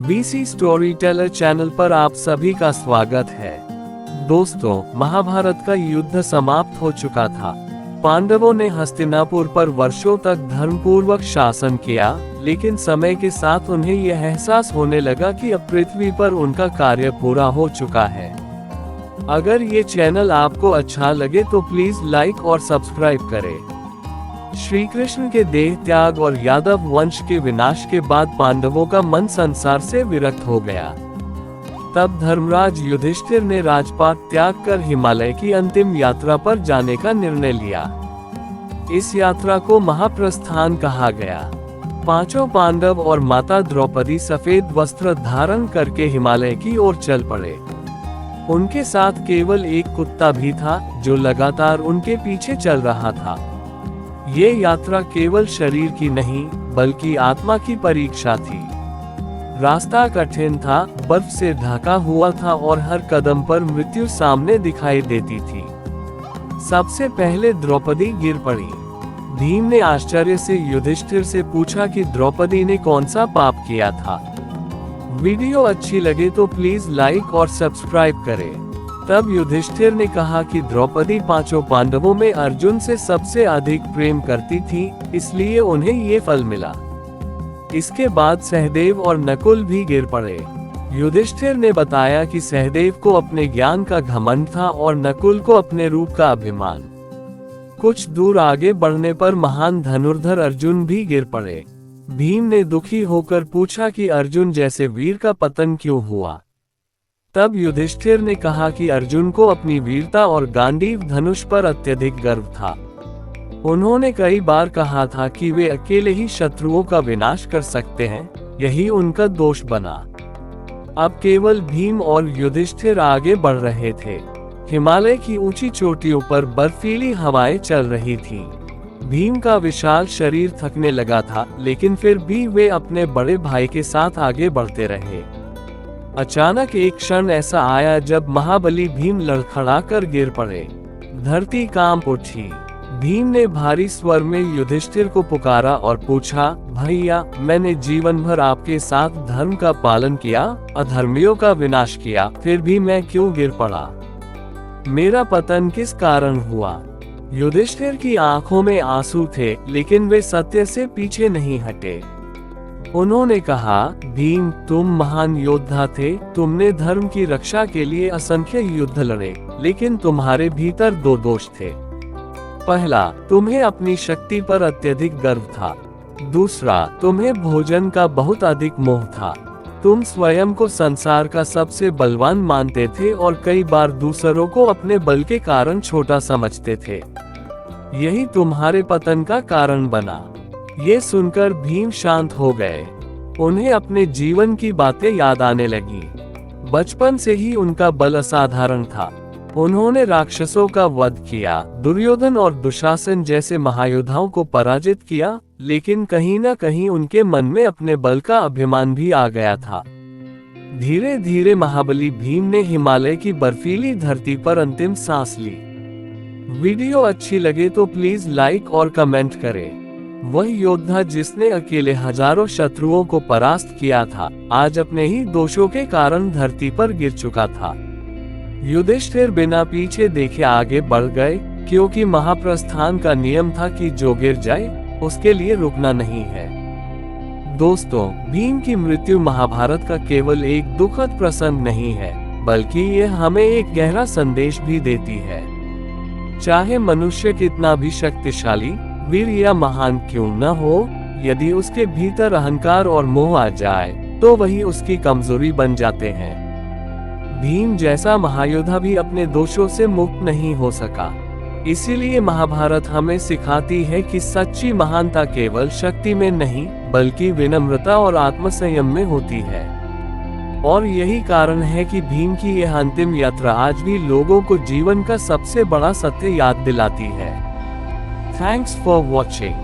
VC story teller channel पर आप सभी का स्वागत है। दोस्तों, महाभारत का युद्ध समाप्त हो चुका था। पांडवों ने हस्तिनापुर पर वर्षों तक धर्मपूर्वक शासन किया, लेकिन समय के साथ उन्हें यह एहसास होने लगा कि अब पृथ्वी पर उनका कार्य पूरा हो चुका है। अगर ये चैनल आपको अच्छा लगे तो प्लीज लाइक और सब्सक्राइब करें। श्री कृष्ण के देह त्याग और यादव वंश के विनाश के बाद पांडवों का मन संसार से विरक्त हो गया। तब धर्मराज युधिष्ठिर ने राजपाट त्याग कर हिमालय की अंतिम यात्रा पर जाने का निर्णय लिया। इस यात्रा को महाप्रस्थान कहा गया। पांचों पांडव और माता द्रौपदी सफेद वस्त्र धारण करके हिमालय की ओर चल पड़े। उनके साथ केवल एक कुत्ता भी था, जो लगातार उनके पीछे चल रहा था। ये यात्रा केवल शरीर की नहीं, बल्कि आत्मा की परीक्षा थी। रास्ता कठिन था, बर्फ से ढका हुआ था और हर कदम पर मृत्यु सामने दिखाई देती थी। सबसे पहले द्रौपदी गिर पड़ी। भीम ने आश्चर्य से युधिष्ठिर से पूछा कि द्रौपदी ने कौन सा पाप किया था। वीडियो अच्छी लगे तो प्लीज लाइक और सब्सक्राइब करें। तब युधिष्ठिर ने कहा कि द्रौपदी पांचों पांडवों में अर्जुन से सबसे अधिक प्रेम करती थी, इसलिए उन्हें ये फल मिला। इसके बाद सहदेव और नकुल भी गिर पड़े। युधिष्ठिर ने बताया कि सहदेव को अपने ज्ञान का घमंड था और नकुल को अपने रूप का अभिमान। कुछ दूर आगे बढ़ने पर महान धनुर्धर अर्जुन भी गिर पड़े। भीम ने दुखी होकर पूछा कि अर्जुन जैसे वीर का पतन क्यों हुआ। तब युधिष्ठिर ने कहा कि अर्जुन को अपनी वीरता और गांडीव धनुष पर अत्यधिक गर्व था। उन्होंने कई बार कहा था कि वे अकेले ही शत्रुओं का विनाश कर सकते हैं, यही उनका दोष बना। अब केवल भीम और युधिष्ठिर आगे बढ़ रहे थे। हिमालय की ऊंची चोटियों पर बर्फीली हवाएं चल रही थीं। भीम का विशाल शरीर थकने लगा था, लेकिन फिर भी वे अपने बड़े भाई के साथ आगे बढ़ते रहे। अचानक एक क्षण ऐसा आया जब महाबली भीम लड़खड़ाकर गिर पड़े। धरती कांप उठी। भीम ने भारी स्वर में युधिष्ठिर को पुकारा और पूछा, भैया, मैंने जीवन भर आपके साथ धर्म का पालन किया, अधर्मियों का विनाश किया, फिर भी मैं क्यों गिर पड़ा? मेरा पतन किस कारण हुआ? युधिष्ठिर की आंखों में आंसू थे, लेकिन वे सत्य से पीछे नहीं हटे। उन्होंने कहा, भीम, तुम महान योद्धा थे, तुमने धर्म की रक्षा के लिए असंख्य युद्ध लड़े, लेकिन तुम्हारे भीतर दो दोष थे। पहला, तुम्हें अपनी शक्ति पर अत्यधिक गर्व था। दूसरा, तुम्हें भोजन का बहुत अधिक मोह था। तुम स्वयं को संसार का सबसे बलवान मानते थे और कई बार दूसरों को अपने बल के कारण छोटा समझते थे। यही तुम्हारे पतन का कारण बना। ये सुनकर भीम शांत हो गए। उन्हें अपने जीवन की बातें याद आने लगी। बचपन से ही उनका बल असाधारण था। उन्होंने राक्षसों का वध किया, दुर्योधन और दुशासन जैसे महायोद्धाओं को पराजित किया, लेकिन कहीं न कहीं उनके मन में अपने बल का अभिमान भी आ गया था। धीरे धीरे महाबली भीम ने हिमालय की बर्फीली धरती पर अंतिम सांस ली। वीडियो अच्छी लगे तो प्लीज लाइक और कमेंट करें। वह योद्धा जिसने अकेले हजारों शत्रुओं को परास्त किया था, आज अपने ही दोषों के कारण धरती पर गिर चुका था। युधिष्ठिर बिना पीछे देखे आगे बढ़ गए, क्योंकि महाप्रस्थान का नियम था कि जो गिर जाए उसके लिए रुकना नहीं है। दोस्तों, भीम की मृत्यु महाभारत का केवल एक दुखद प्रसंग नहीं है, बल्कि ये हमें एक गहरा संदेश भी देती है। चाहे मनुष्य कितना भी शक्तिशाली, वीर या महान क्यों न हो, यदि उसके भीतर अहंकार और मोह आ जाए तो वही उसकी कमजोरी बन जाते हैं। भीम जैसा महायोद्धा भी अपने दोषों से मुक्त नहीं हो सका। इसीलिए महाभारत हमें सिखाती है कि सच्ची महानता केवल शक्ति में नहीं, बल्कि विनम्रता और आत्मसंयम में होती है। और यही कारण है कि भीम की यह अंतिम यात्रा आज भी लोगों को जीवन का सबसे बड़ा सत्य याद दिलाती है। Thanks for watching.